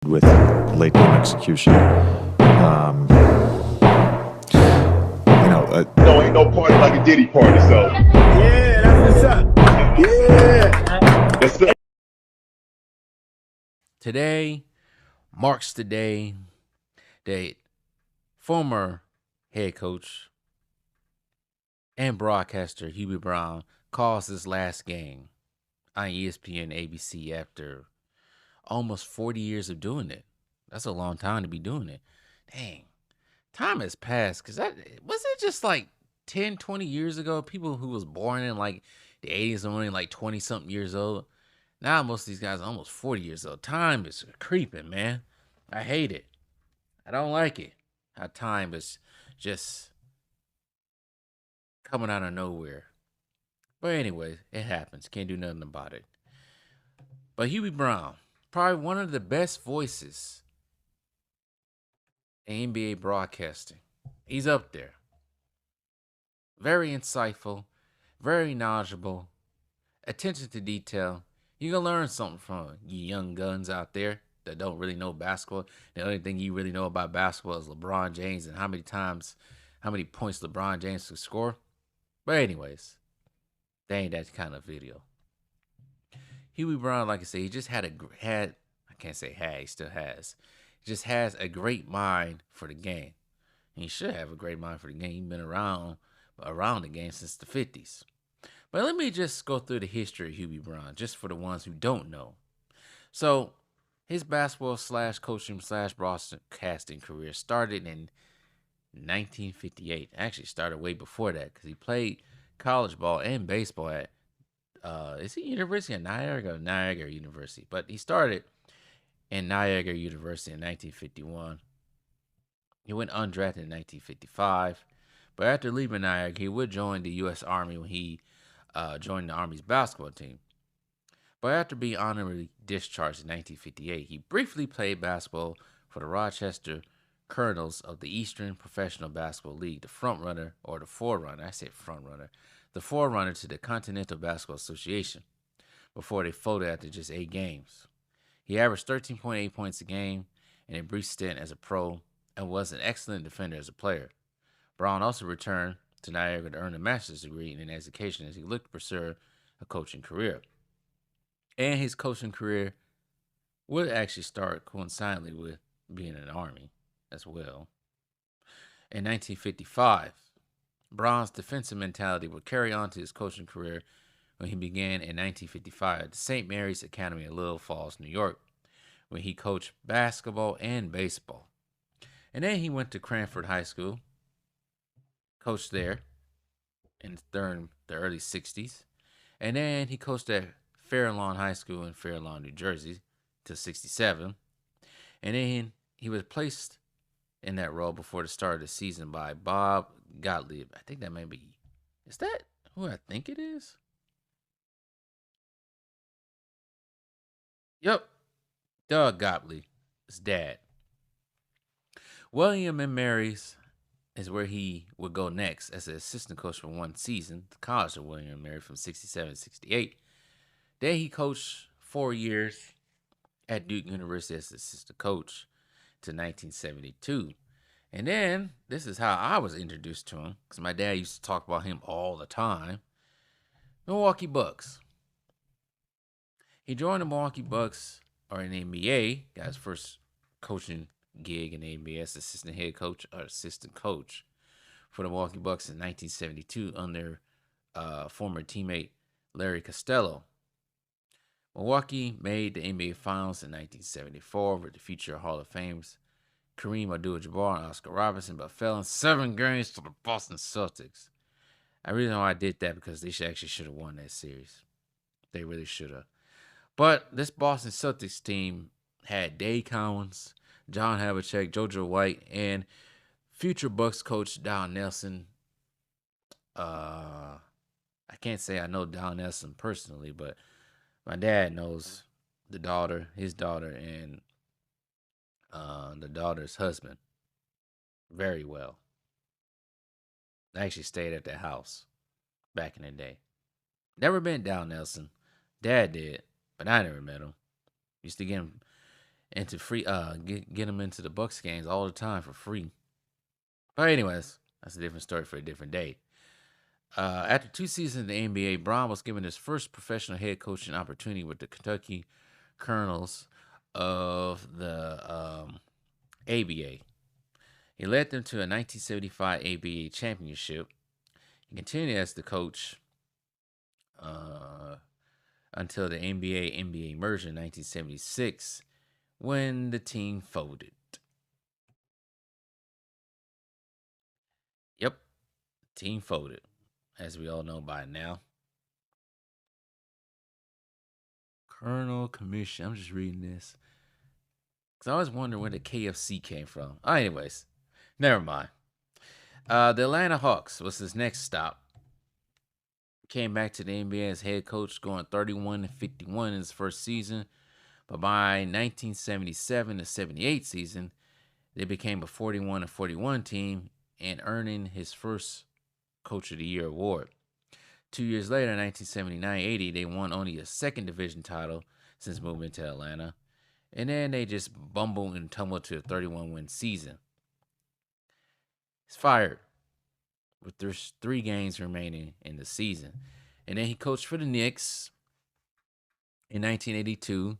with late game execution. No, ain't no party like a Diddy party, so. Yeah, that's what's up. Yeah. Yes, sir. Today marks the day that former head coach and broadcaster Hubie Brown calls his last game on ESPN ABC after almost 40 years of doing it. That's a long time to be doing it. Dang. Time has passed because that wasn't it just like 10, 20 years ago. People who was born in like the 80s are only like 20 something years old. Now most of these guys are almost 40 years old. Time is creeping, man. I hate it. I don't like it. How time is just coming out of nowhere. But anyway, it happens. Can't do nothing about it. But Hubie Brown, probably one of the best voices in NBA broadcasting. He's up there. Very insightful, very knowledgeable, attention to detail. You can learn something from you young guns out there that don't really know basketball. The only thing you really know about basketball is LeBron James and how many points LeBron James could score. But anyways, that ain't that kind of video. Huey Brown, like I said, he just I can't say had, he still has. He just has a great mind for the game. And he should have a great mind for the game. He's been around the game since the 50s. But let me just go through the history of Hubie Brown, just for the ones who don't know. So, his basketball / coaching / broadcasting career started in 1958. Actually, started way before that because he played college ball and baseball at is he University of Niagara or Niagara University? But he started in Niagara University in 1951. He went undrafted in 1955. But after leaving Niagara, he would join the U.S. Army when he joined the Army's basketball team. But after being honorably discharged in 1958, he briefly played basketball for the Rochester Colonels of the Eastern Professional Basketball League, the forerunner to the Continental Basketball Association, before they folded after just 8 games. He averaged 13.8 points a game in a brief stint as a pro and was an excellent defender as a player. Brown also returned to Niagara to earn a master's degree in education as he looked to pursue a coaching career. And his coaching career would actually start coincidentally with being in the Army as well. In 1955, Brown's defensive mentality would carry on to his coaching career when he began in 1955 at the St. Mary's Academy in Little Falls, New York, when he coached basketball and baseball. And then he went to Cranford High School, coached there during the early 60s. And then he coached at Fair Lawn High School in Fair Lawn, New Jersey, till 67. And then he was placed in that role before the start of the season by Bob Gottlieb. I think that may be, is that who I think it is? Yep, Doug Gottlieb, his dad. William and Mary's is where he would go next as an assistant coach for one season, the College of William and Mary from 67 to 68. Then he coached 4 years at Duke University as assistant coach to 1972. And then, this is how I was introduced to him, because my dad used to talk about him all the time. Milwaukee Bucks. He joined the Milwaukee Bucks, or in the NBA, got his first coaching gig in the NBA as assistant head coach or assistant coach for the Milwaukee Bucks in 1972 under former teammate Larry Costello. Milwaukee made the NBA Finals in 1974 with the future Hall of Fames Kareem Abdul-Jabbar and Oscar Robertson, but fell in 7 games to the Boston Celtics. I really know I did that because they should have won that series. They really should have. But this Boston Celtics team had Dave Cowens, John Havlicek, JoJo White, and future Bucks coach Don Nelson. I can't say I know Don Nelson personally, but my dad knows his daughter, and the daughter's husband very well. I actually stayed at their house back in the day. Never met Don Nelson. Dad did, but I never met him. Used to get him into free get him into the Bucks games all the time for free. But anyways, that's a different story for a different day. After 2 seasons in the NBA, Braun was given his first professional head coaching opportunity with the Kentucky Colonels of the ABA. He led them to a 1975 ABA championship. He continued as the coach until the NBA merger in 1976, when the team folded. Yep, team folded, as we all know by now. Colonel Commission. I'm just reading this because I always wonder where the KFC came from. Anyways, never mind. The Atlanta Hawks was his next stop. Came back to the NBA as head coach, going 31-51 in his first season. But by 1977 to 78 season, they became a 41-41 team and earning his first Coach of the Year award. 2 years later, in 1979-80, they won only a second division title since moving to Atlanta. And then they just bumbled and tumbled to a 31-win season. He's fired with there's 3 games remaining in the season. And then he coached for the Knicks in 1982,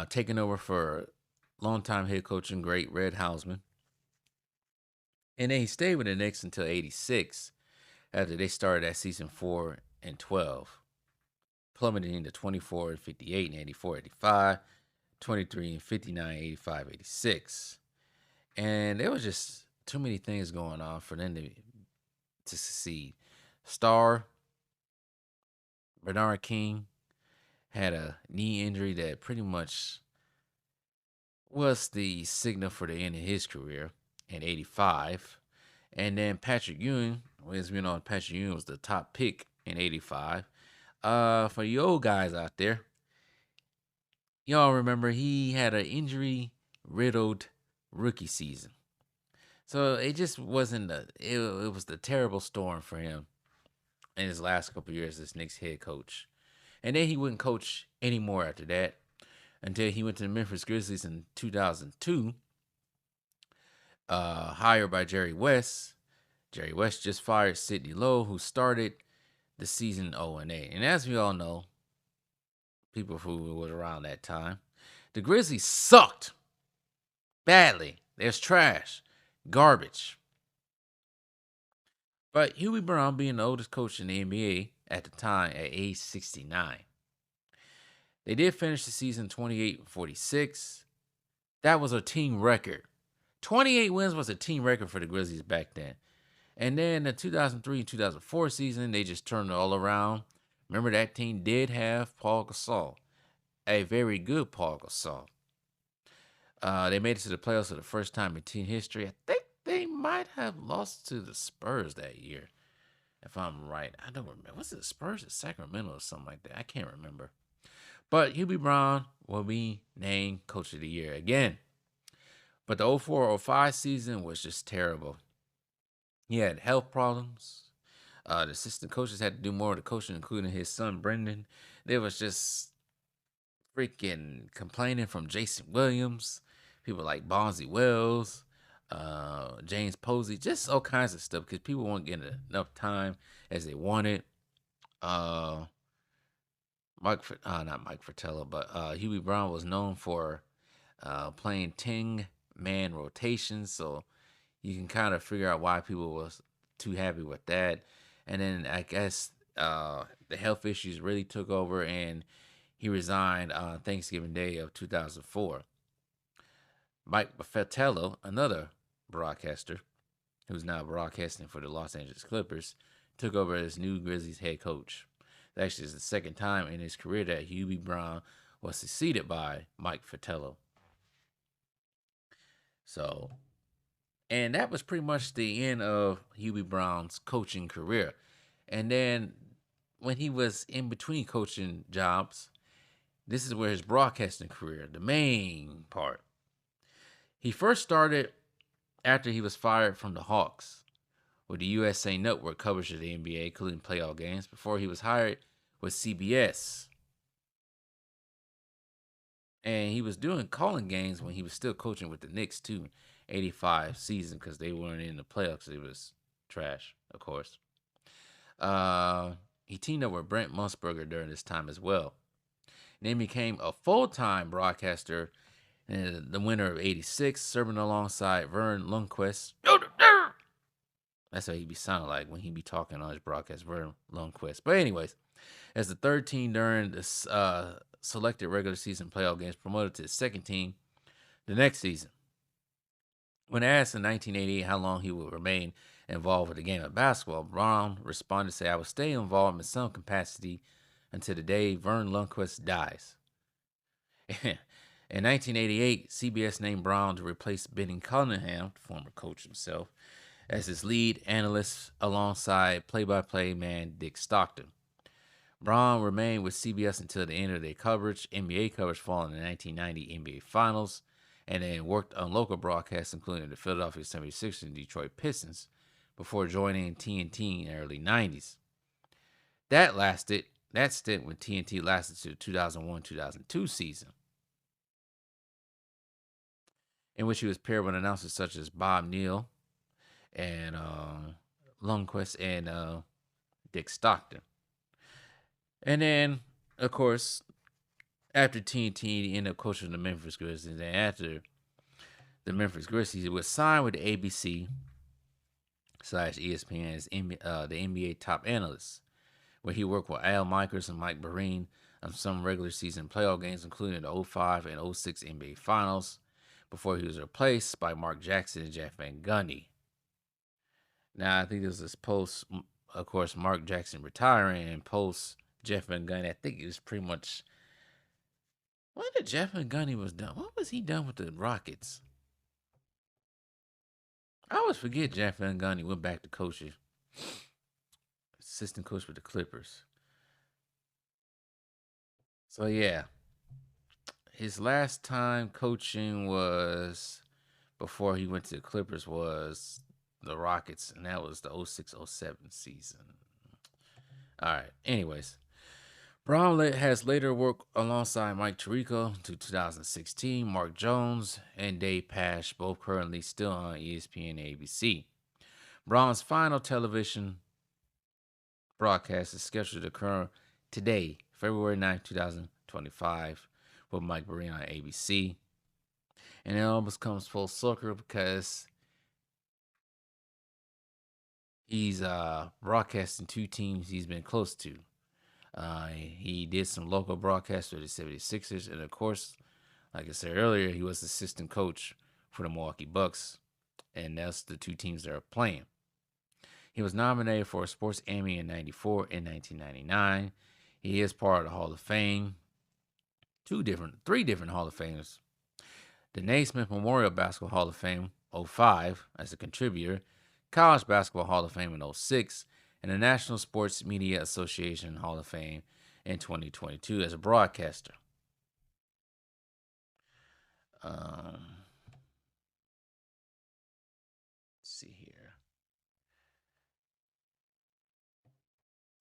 taking over for longtime head coach and great Red Hausman. And then he stayed with the Knicks until 86, after they started at season 4-12, plummeting to 24-58 in 84-85, 23-59, 85-86. And there was just too many things going on for them to succeed. Star Bernard King had a knee injury that pretty much was the signal for the end of his career in 85. And then Patrick Ewing, as we know, Patrick Ewing was the top pick in 85. For you old guys out there, y'all remember he had an injury-riddled rookie season. So it just wasn't it was the terrible storm for him in his last couple of years as Knicks head coach. And then he wouldn't coach anymore after that until he went to the Memphis Grizzlies in 2002, hired by Jerry West. Jerry West just fired Sidney Lowe, who started the season 0-8. And as we all know, people who was around that time, the Grizzlies sucked badly. There's trash, garbage. But Hubie Brown, being the oldest coach in the NBA at the time at age 69, they did finish the season 28-46. That was a team record. 28 wins was a team record for the Grizzlies back then. And then the 2003-2004 season, they just turned it all around. Remember, that team did have Paul Gasol, a very good Paul Gasol. They made it to the playoffs for the first time in team history. I think they might have lost to the Spurs that year, if I'm right. I don't remember. Was it the Spurs or Sacramento or something like that? I can't remember. But Hubie Brown will be named Coach of the Year again. But the 04-05 season was just terrible. He had health problems. The assistant coaches had to do more of the coaching, including his son, Brendan. There was just freaking complaining from Jason Williams, people like Bonzi Wells, James Posey, just all kinds of stuff because people weren't getting enough time as they wanted. Not Mike Fratello, but Hubie Brown was known for playing 10-man rotations, so you can kind of figure out why people was too happy with that. And then I guess the health issues really took over, and he resigned on Thanksgiving Day of 2004. Mike Fratello, another broadcaster who's now broadcasting for the Los Angeles Clippers, took over as new Grizzlies head coach. Actually, it's the second time in his career that Hubie Brown was succeeded by Mike Fratello. So, and that was pretty much the end of Hubie Brown's coaching career. And then when he was in between coaching jobs, this is where his broadcasting career, the main part. He first started after he was fired from the Hawks, with the USA Network coverage of the NBA, including playoff games, before he was hired with CBS And he was doing calling games when he was still coaching with the Knicks too, 85 season, because they weren't in the playoffs. It was trash, of course. He teamed up with Brent Musburger during this time as well. And then became a full-time broadcaster and the winner of 86, serving alongside Vern Lundquist. That's how he be sounding like when he be talking on his broadcast, Vern Lundquist. But anyways, as the third team during this selected regular season playoff games, promoted to the second team the next season. When asked in 1988 how long he would remain involved with the game of basketball, Brown responded to say, "I will stay involved in some capacity until the day Vern Lundquist dies." In 1988, CBS named Brown to replace Benny Cunningham, former coach himself, as his lead analyst alongside play-by-play man Dick Stockton. Brown remained with CBS until the end of their coverage, NBA coverage following the 1990 NBA Finals, and then worked on local broadcasts, including the Philadelphia 76ers and Detroit Pistons, before joining TNT in the early 90s. That stint with TNT lasted to the 2001-2002 season, in which he was paired with announcers such as Bob Neal and Lundquist and Dick Stockton. And then, of course, after TNT, he ended up coaching the Memphis Grizzlies. And after the Memphis Grizzlies, he was signed with the ABC / ESPN as the NBA top analyst, where he worked with Al Michaels and Mike Breen on some regular season playoff games, including the 05 and 06 NBA Finals, before he was replaced by Mark Jackson and Jeff Van Gundy. Now, I think this is post, of course, Mark Jackson retiring, and post Jeff Van Gundy. I think it was pretty much when did Jeff Van Gundy was done. What was he done with the Rockets? I always forget Jeff Van Gundy went back to coaching, assistant coach with the Clippers. So yeah, his last time coaching was before he went to the Clippers was the Rockets, and that was the 06-07 season. All right. Anyways, Brown has later worked alongside Mike Tirico to 2016, Mark Jones, and Dave Pasch, both currently still on ESPN and ABC. Brown's final television broadcast is scheduled to occur today, February 9, 2025, with Mike Breen on ABC. And it almost comes full circle because he's broadcasting two teams he's been close to. He did some local broadcasts for the 76ers, and of course, like I said earlier, he was assistant coach for the Milwaukee Bucks, and that's the two teams that are playing. He was nominated for a Sports Emmy in 94 and 1999. He is part of the Hall of Fame. Three different Hall of Famers. The Naismith Memorial Basketball Hall of Fame 05 as a contributor, College Basketball Hall of Fame in 06, and the National Sports Media Association Hall of Fame in 2022 as a broadcaster. Let's see here.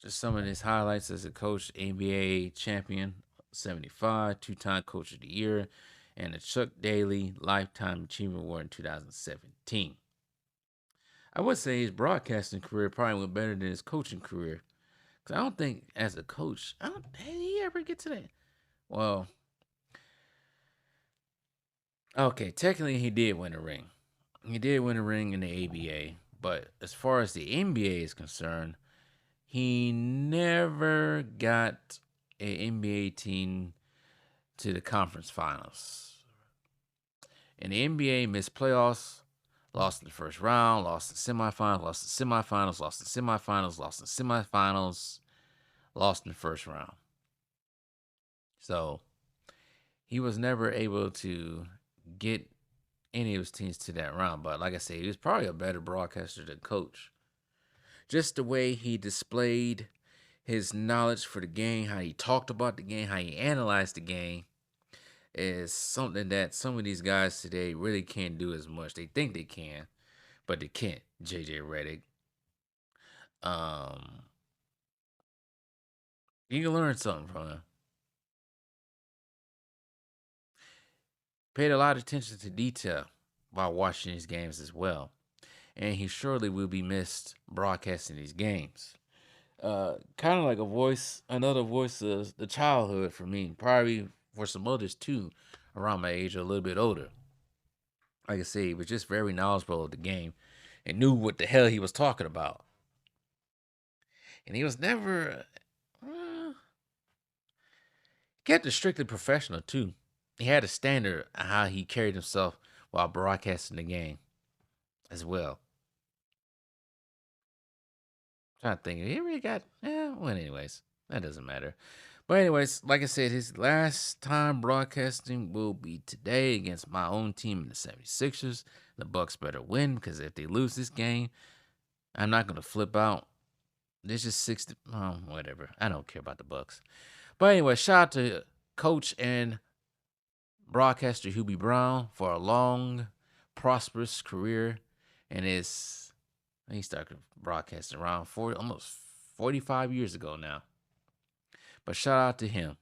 Just some of his highlights as a coach: NBA champion 75, two-time Coach of the Year, and the Chuck Daly Lifetime Achievement Award in 2017. I would say his broadcasting career probably went better than his coaching career. Because I don't think as a coach, did he ever get to that? Well, okay, technically he did win a ring. He did win a ring in the ABA. But as far as the NBA is concerned, he never got an NBA team to the conference finals. In the NBA, missed playoffs, lost in the first round, lost in semifinals, lost in semifinals, lost in semifinals, lost in semifinals, lost in the first round. So he was never able to get any of his teams to that round. But like I said, he was probably a better broadcaster than coach. Just the way he displayed his knowledge for the game, how he talked about the game, how he analyzed the game, is something that some of these guys today really can't do as much. They think they can, but they can't. JJ Redick. You can learn something from him. paid a lot of attention to detail while watching these games as well. And he surely will be missed broadcasting these games. Kind of like another voice of the childhood for me, probably for some others too, around my age or a little bit older. Like I say, he was just very knowledgeable of the game and knew what the hell he was talking about. And he was never kept it strictly professional too. He had a standard of how he carried himself while broadcasting the game as well. Trying to think, he really got well. Anyways, that doesn't matter. But anyways, like I said, his last time broadcasting will be today against my own team in the 76ers. The Bucks better win because if they lose this game, I'm not gonna flip out. This is 60. Whatever. I don't care about the Bucks. But anyway, shout out to Coach and broadcaster Hubie Brown for a long, prosperous career, and he started broadcasting around almost 45 years ago now. But shout out to him.